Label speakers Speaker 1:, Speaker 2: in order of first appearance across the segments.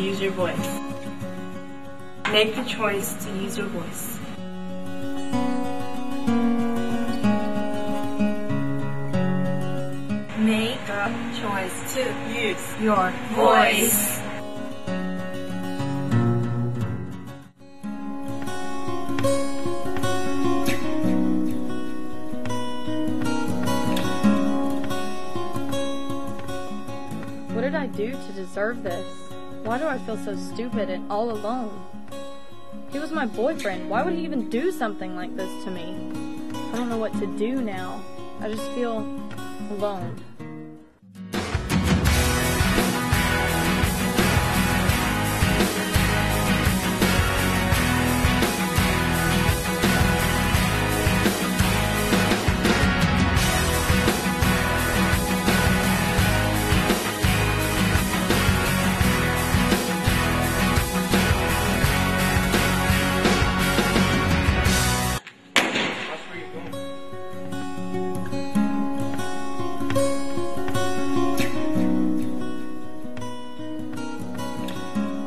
Speaker 1: use your voice. Make the choice to use your voice. Make the choice to use your voice.
Speaker 2: What did I do to deserve this? Why do I feel so stupid and all alone? He was my boyfriend. Why would he even do something like this to me? I don't know what to do now. I just feel alone.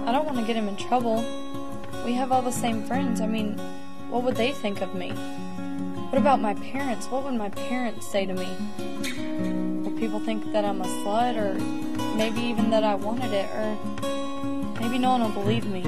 Speaker 2: I don't want to get him in trouble. We have all the same friends. I mean, what would they think of me? What about my parents? What would my parents say to me? Will people think that I'm a slut, or maybe even that I wanted it, or maybe no one will believe me?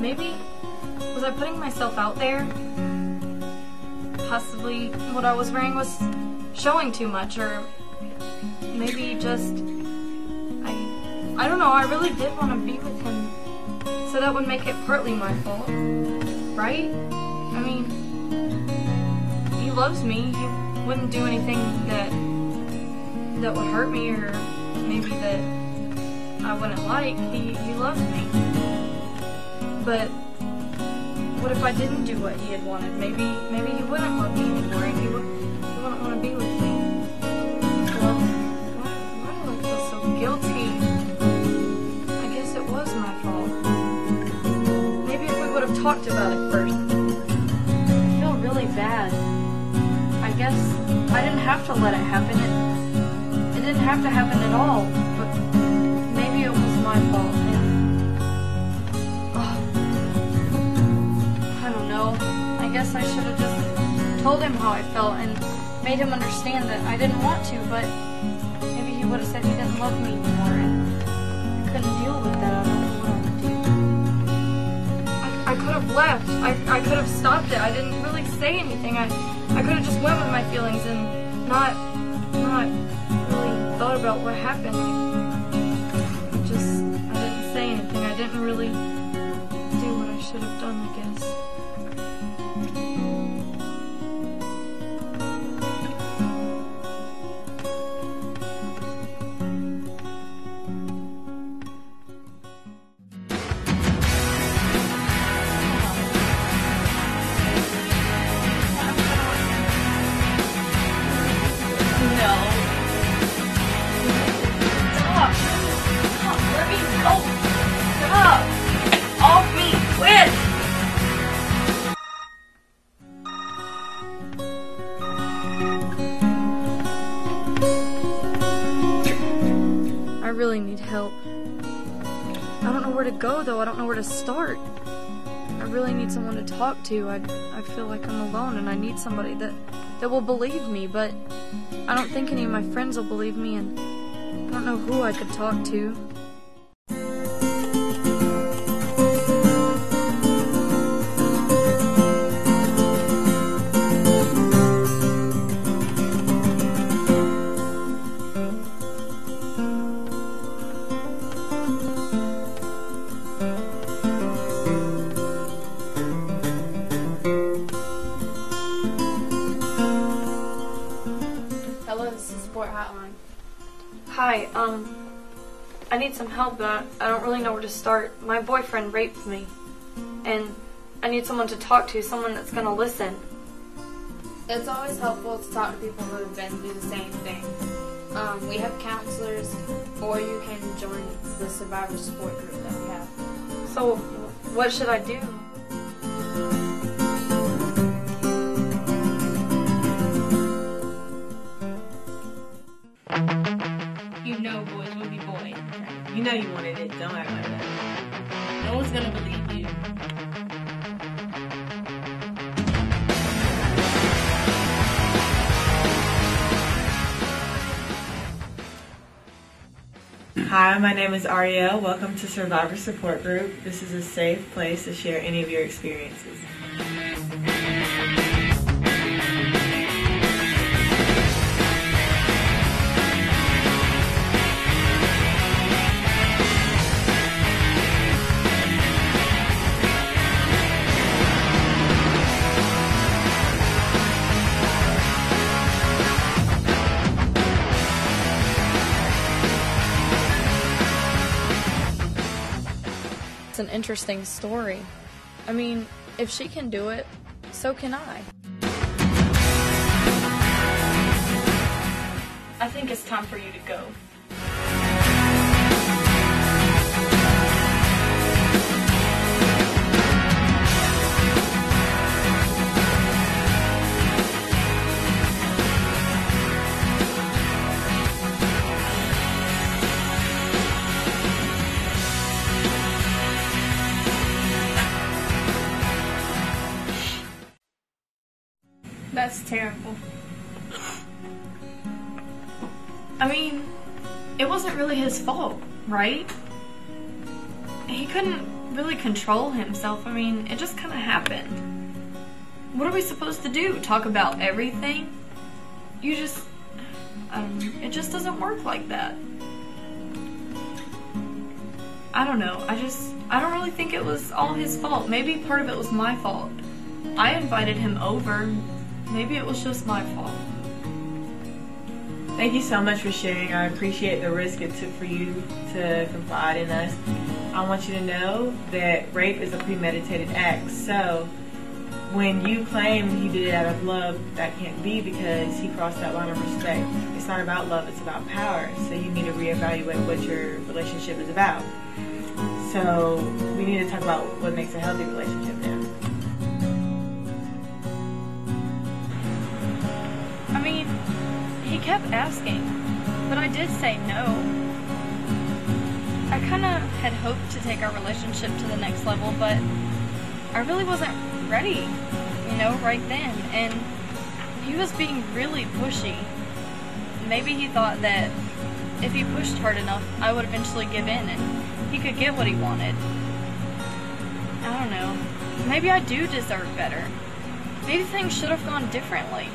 Speaker 2: Maybe, was I putting myself out there? Possibly what I was wearing was showing too much, or maybe just, I don't know, I really did want to be with him, so that would make it partly my fault, right? I mean, he loves me, he wouldn't do anything that would hurt me, or maybe that I wouldn't like. He loves me. But what if I didn't do what he had wanted? Maybe he wouldn't love me anymore, and he wouldn't want to be with me. Well, why do I feel so guilty? I guess it was my fault. Maybe if we would have talked about it first. I feel really bad. I guess I didn't have to let it happen. It didn't have to happen at all. But maybe it was my fault. I guess I should have just told him how I felt and made him understand that I didn't want to, but maybe he would have said he didn't love me anymore, and I couldn't deal with that. I don't know what I would do. I could have left. I could have stopped it. I didn't really say anything. I could have just went with my feelings and not really thought about what happened. I didn't say anything. I didn't really do what I should have done, I guess. I really need help. I don't know where to go, though. I don't know where to start. I really need someone to talk to. I feel like I'm alone, and I need somebody that will believe me, but I don't think any of my friends will believe me, and I don't know who I could talk to. I need some help, but I don't really know where to start. My boyfriend raped me, and I need someone to talk to, someone that's going to listen.
Speaker 3: It's always helpful to talk to people who have been through the same thing. We have counselors, or you can join the survivor support group that we have.
Speaker 2: So, what should I do?
Speaker 4: You know boys will be boys.
Speaker 5: You know you wanted it. Don't act like that.
Speaker 4: No one's gonna believe you.
Speaker 5: Hi, my name is Ariel. Welcome to Survivor Support Group. This is a safe place to share any of your experiences.
Speaker 2: It's an interesting story. I mean, if she can do it, so can I. I think it's time for you to go. That's terrible. I mean, it wasn't really his fault, right? He couldn't really control himself. I mean, it just kind of happened. What are we supposed to do? Talk about everything? It just doesn't work like that. I don't know. I don't really think it was all his fault. Maybe part of it was my fault. I invited him over. Maybe it was just my fault.
Speaker 5: Thank you so much for sharing. I appreciate the risk it took for you to confide in us. I want you to know that rape is a premeditated act. So when you claim he did it out of love, that can't be, because he crossed that line of respect. It's not about love, it's about power. So you need to reevaluate what your relationship is about. So we need to talk about what makes a healthy relationship now.
Speaker 2: I mean, he kept asking, but I did say no. I kind of had hoped to take our relationship to the next level, but I really wasn't ready, right then. And he was being really pushy. Maybe he thought that if he pushed hard enough, I would eventually give in and he could get what he wanted. I don't know. Maybe I do deserve better. Maybe things should have gone differently.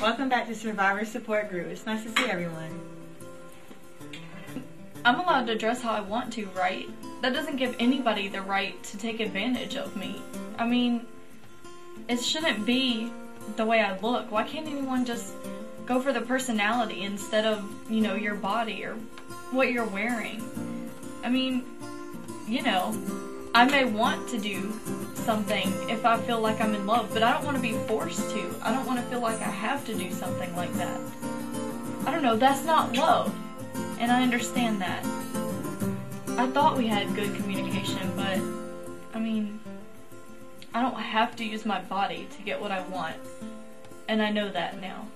Speaker 5: Welcome back to Survivor Support Group. It's nice to see everyone.
Speaker 2: I'm allowed to dress how I want to, right? That doesn't give anybody the right to take advantage of me. I mean, it shouldn't be the way I look. Why can't anyone just go for the personality instead of, your body or what you're wearing? I mean, I may want to do something if I feel like I'm in love, but I don't want to be forced to. I don't want to feel like I have to do something like that. I don't know, that's not love, and I understand that. I thought we had good communication, but, I don't have to use my body to get what I want, and I know that now.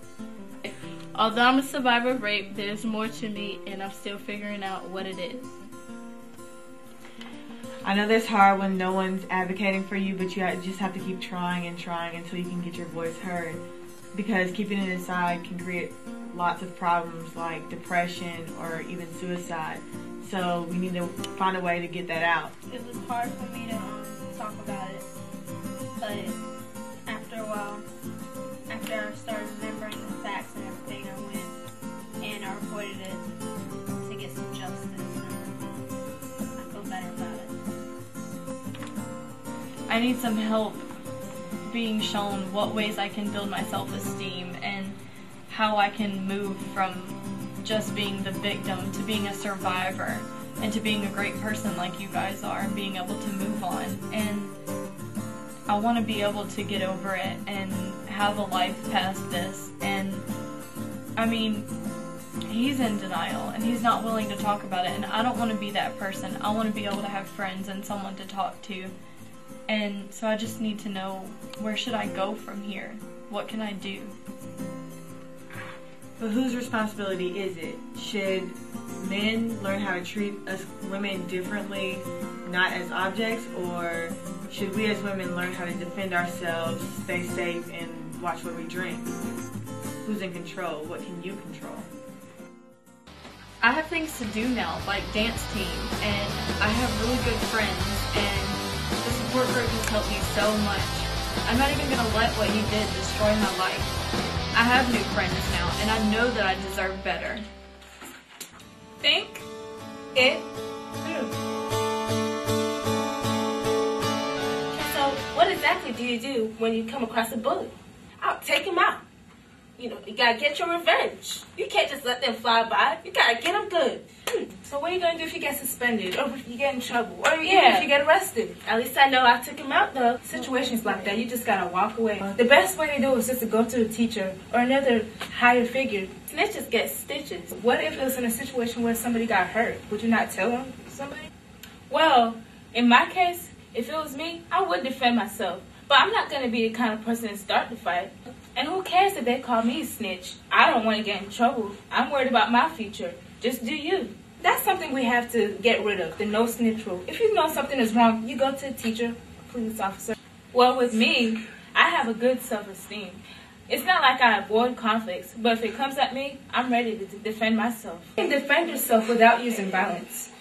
Speaker 4: Although I'm a survivor of rape, there's more to me, and I'm still figuring out what it is.
Speaker 5: I know that's hard when no one's advocating for you, but you just have to keep trying and trying until you can get your voice heard. Because keeping it inside can create lots of problems like depression or even suicide. So we need to find a way to get that out.
Speaker 3: It was hard for me to talk about it, but after a while, after I started remembering the facts and everything, I went and I reported it.
Speaker 2: I need some help being shown what ways I can build my self-esteem and how I can move from just being the victim to being a survivor and to being a great person like you guys are and being able to move on. And I want to be able to get over it and have a life past this. And I mean, he's in denial and he's not willing to talk about it, and I don't want to be that person. I want to be able to have friends and someone to talk to. And so I just need to know, where should I go from here? What can I do?
Speaker 5: But whose responsibility is it? Should men learn how to treat us women differently, not as objects, or should we as women learn how to defend ourselves, stay safe, and watch what we drink? Who's in control? What can you control?
Speaker 2: I have things to do now, like dance team, and I have really good friends, and the support group has helped me so much. I'm not even going to let what he did destroy my life. I have new friends now, and I know that I deserve better.
Speaker 1: Think it through. So, what exactly do you do when you come across a bully? I'll take him out. You know, you gotta get your revenge. You can't just let them fly by. You gotta get them good. So what are you gonna do if you get suspended, or if you get in trouble, or even if you get arrested? At least I know I took him out, though. Situations like that, you just gotta walk away. The best way to do it is just to go to a teacher or another higher figure. Snitches get stitches. What if it was in a situation where somebody got hurt? Would you not tell them somebody? Well, in my case, if it was me, I would defend myself. But I'm not gonna be the kind of person to start the fight. And who cares if they call me a snitch? I don't want to get in trouble. I'm worried about my future. Just do you. That's something we have to get rid of, the no snitch rule. If you know something is wrong, you go to a teacher, police officer. Well, with me, I have a good self-esteem. It's not like I avoid conflicts, but if it comes at me, I'm ready to defend myself. You can defend yourself without using violence.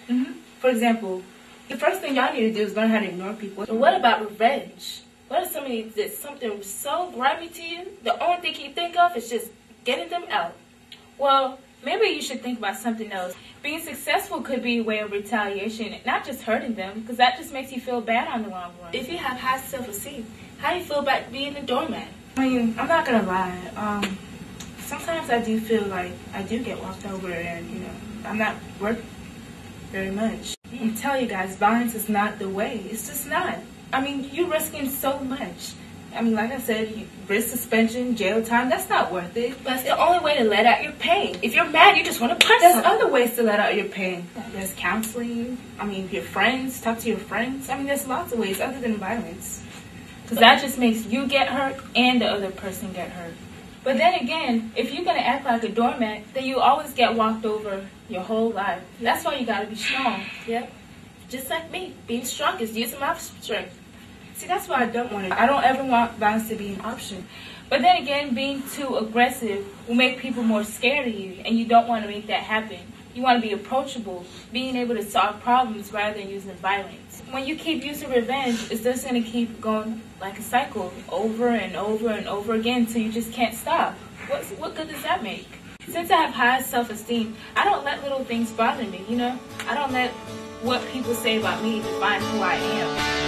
Speaker 1: For example, the first thing y'all need to do is learn how to ignore people. And what about revenge? What if somebody did something so grimy to you, the only thing you think of is just getting them out? Well, maybe you should think about something else. Being successful could be a way of retaliation, not just hurting them, because that just makes you feel bad on the long run. If you have high self-esteem, how do you feel about being a doormat? I mean, I'm not going to lie. Sometimes I do feel like I do get walked over and, you know, I'm not worth very much. I'm telling you guys, violence is not the way. It's just not. I mean, you're risking so much. I mean, like I said, you risk suspension, jail time. That's not worth it. But it's the only way to let out your pain. If you're mad, you just want to punch someone. There's other ways to let out your pain. There's counseling. I mean, your friends. Talk to your friends. I mean, there's lots of ways other than violence. Because that just makes you get hurt and the other person get hurt. But then again, if you're going to act like a doormat, then you always get walked over your whole life. That's why you got to be strong. Yep. Just like me, being strong is using my strength. See, that's why I don't want it. I don't ever want violence to be an option. But then again, being too aggressive will make people more scared of you, and you don't want to make that happen. You want to be approachable, being able to solve problems rather than using violence. When you keep using revenge, it's just going to keep going like a cycle, over and over and over again, until you just can't stop. What good does that make? Since I have high self-esteem, I don't let little things bother me, you know? I don't let what people say about me define who I am.